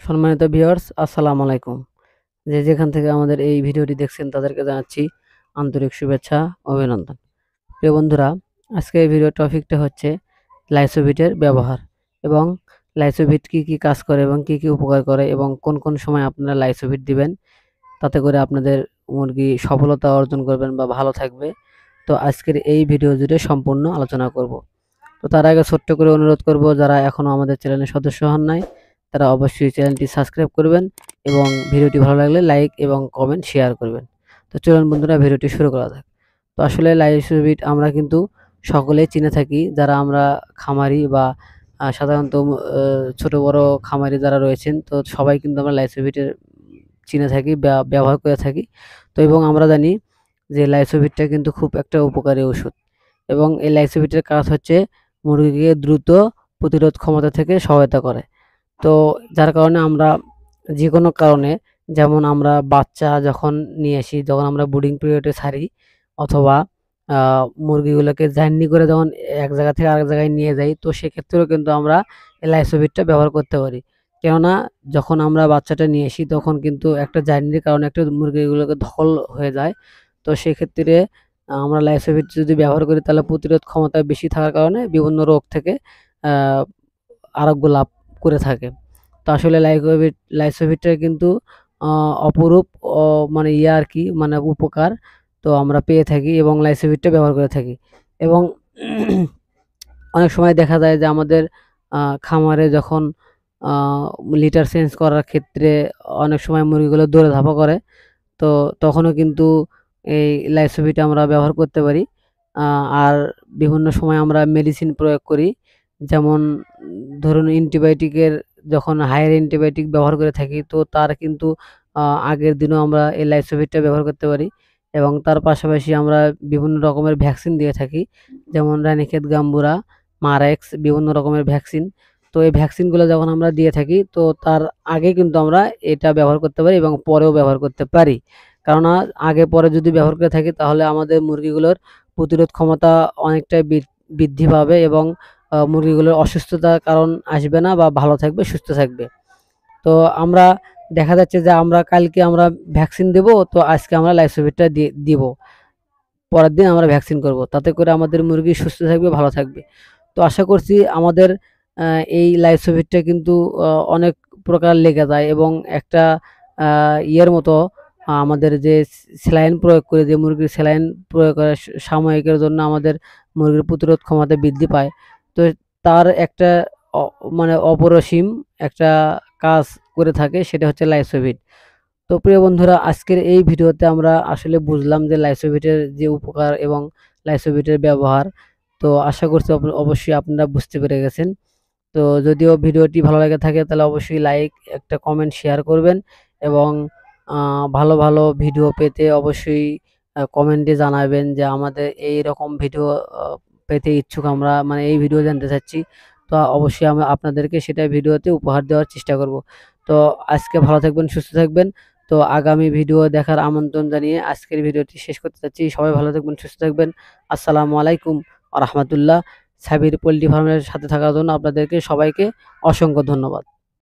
সম্মানিত ভিউয়ার্স, আসসালামু আলাইকুম। যে যেখান থেকে আমাদের এই ভিডিওটি দেখছেন তাদেরকে জানাচ্ছি আন্তরিক শুভেচ্ছা, অভিনন্দন। প্রিয় বন্ধুরা, আজকে এই ভিডিওর টপিকটা হচ্ছে লাইসোভিটের ব্যবহার এবং লাইসোভিট কি কাজ করে এবং কি উপকার করে এবং কোন সময় আপনারা লাইসোভিট দিবেন, তাতে করে আপনাদের মুরগি সফলতা অর্জন করবেন বা ভালো থাকবে। তো আজকের এই ভিডিও জুড়ে সম্পূর্ণ আলোচনা করব। তো তার আগে ছোট্ট করে অনুরোধ করব, যারা এখনও আমাদের চ্যানেলের সদস্য হন নাই তারা অবশ্যই চ্যানেলটি সাবস্ক্রাইব করবেন এবং ভিডিওটি ভালো লাগলে লাইক এবং কমেন্ট শেয়ার করবেন। তো চলুন বন্ধুরা, ভিডিওটি শুরু করা যাক। তো আসলে লাইসোভিট আমরা কিন্তু সকলেই চিনে থাকি, যারা আমরা খামারি বা সাধারণত ছোট বড় খামারি যারা রয়েছেন, তো সবাই কিন্তু আমরা লাইসোভিটের চিনে থাকি বা ব্যবহার করে থাকি। তো এবং আমরা জানি যে লাইসোভিটটা কিন্তু খুব একটা উপকারী ওষুধ এবং এই লাইসোভিটের কাজ হচ্ছে মুরগিকে দ্রুত প্রতিরোধ ক্ষমতা থেকে সহায়তা করে। তো যার কারণে আমরা যেকোনো কারণে, যেমন আমরা বাচ্চা যখন নিয়ে আসি, যখন আমরা ব্রুডিং পিরিয়ডে ছাড়ি অথবা মুরগিগুলোকে জার্নি করে যখন এক জায়গা থেকে আরেক জায়গায় নিয়ে যাই, তো সেক্ষেত্রেও কিন্তু আমরা এই লাইসোভিটটা ব্যবহার করতে পারি। কেননা যখন আমরা বাচ্চাটা নিয়ে আসি তখন কিন্তু একটা জার্নির কারণে একটা মুরগিগুলোকে ধকল হয়ে যায়। তো সেক্ষেত্রে আমরা লাইসোভিট যদি ব্যবহার করি তাহলে প্রতিরোধ ক্ষমতা বেশি থাকার কারণে বিভিন্ন রোগ থেকে আরোগ্য লাভ করে থাকে। তো আসলে লাইসোভিটটা কিন্তু অপরূপ মানে আর কি মানে উপকার তো আমরা পেয়ে থাকি এবং লাইসোভিটটা ব্যবহার করে থাকি। এবং অনেক সময় দেখা যায় যে আমাদের খামারে যখন আ লিটার চেঞ্জ করার ক্ষেত্রে অনেক সময় মুরগিগুলো দৌড়াধাপা করে। তো তখনও কিন্তু এই লাইসোভিট আমরা ব্যবহার করতে পারি। আ আর বিভিন্ন সময় আমরা মেডিসিন প্রয়োগ করি। যেমন ধরুন অ্যান্টিবায়োটিকের, যখন হায়ার অ্যান্টিবায়োটিক ব্যবহার করে থাকি, তো তার কিন্তু আ আগের দিনও আমরা এই লাইসোভিটটা ব্যবহার করতে পারি এবং তার পাশাপাশি আমরা বিভিন্ন রকমের ভ্যাকসিন দিয়ে থাকি। যেমন রানীক্ষেত গাম্বুরা, মারেক্স, বিভিন্ন রকমের ভ্যাকসিন। তো এই ভ্যাকসিনগুলো যখন আমরা দিয়ে থাকি, তো তার আগে কিন্তু আমরা এটা ব্যবহার করতে পারি এবং পরেও ব্যবহার করতে পারি। কেননা আগে পরে যদি ব্যবহার করে থাকি তাহলে আমাদের মুরগিগুলোর প্রতিরোধ ক্ষমতা অনেকটাই বৃদ্ধি পাবে এবং মুরগিগুলোর অসুস্থতার কারণ আসবে না বা ভালো থাকবে, সুস্থ থাকবে। তো আমরা দেখা যাচ্ছে যে আমরা কালকে আমরা ভ্যাকসিন দেব, তো আজকে আমরা লাইসোভিটটা দিব। পরের দিন আমরা ভ্যাকসিন করব। তাতে করে আমাদের মুরগি সুস্থ থাকবে, ভালো থাকবে। তো আশা করছি আমাদের আ এই লাইসোভিটটা কিন্তু অনেক প্রকার লেগে যায় এবং একটা আ ইয়ের মতো আমাদের যে স্যালাইন প্রয়োগ করে, যে মুরগির স্যালাইন প্রয়োগ করে সাময়িকের জন্য আমাদের মুরগির প্রতিরোধ ক্ষমতা বৃদ্ধি পায়। তো তার একটা অ মানে অপরিসীম একটা কাজ করে থাকে, সেটা হচ্ছে লাইসোভিট। তো প্রিয় বন্ধুরা, আজকের এই ভিডিওতে আমরা আসলে বুঝলাম যে লাইসোভিটের যে উপকার এবং লাইসোভিটের ব্যবহার। তো আশা করছি অবশ্যই আপনারা বুঝতে পেরে গেছেন। তো যদিও ভিডিওটি ভালো লেগে থাকে তাহলে অবশ্যই লাইক, একটা কমেন্ট, শেয়ার করবেন এবং ভালো ভিডিও পেতে অবশ্যই কমেন্টে জানাবেন যে আমাদের এইরকম ভিডিও পেতে ইচ্ছুক, আমরা মানে এই ভিডিও জানতে চাচ্ছি। তো অবশ্যই আমরা আপনাদেরকে সেটা ভিডিওতে উপহার দেওয়ার চেষ্টা করব। তো আজকে ভালো থাকবেন, সুস্থ থাকবেন। তো আগামী ভিডিও দেখার আমন্ত্রণ জানিয়ে আজকের ভিডিওটি শেষ করতে চাচ্ছি। সবাই ভালো থাকবেন, সুস্থ থাকবেন। আসসালামু আলাইকুম ওয়া রাহমাতুল্লাহ। সাবির পোল্ট্রি ফার্মের সাথে থাকার জন্য আপনাদেরকে সবাইকে অসংখ্য ধন্যবাদ।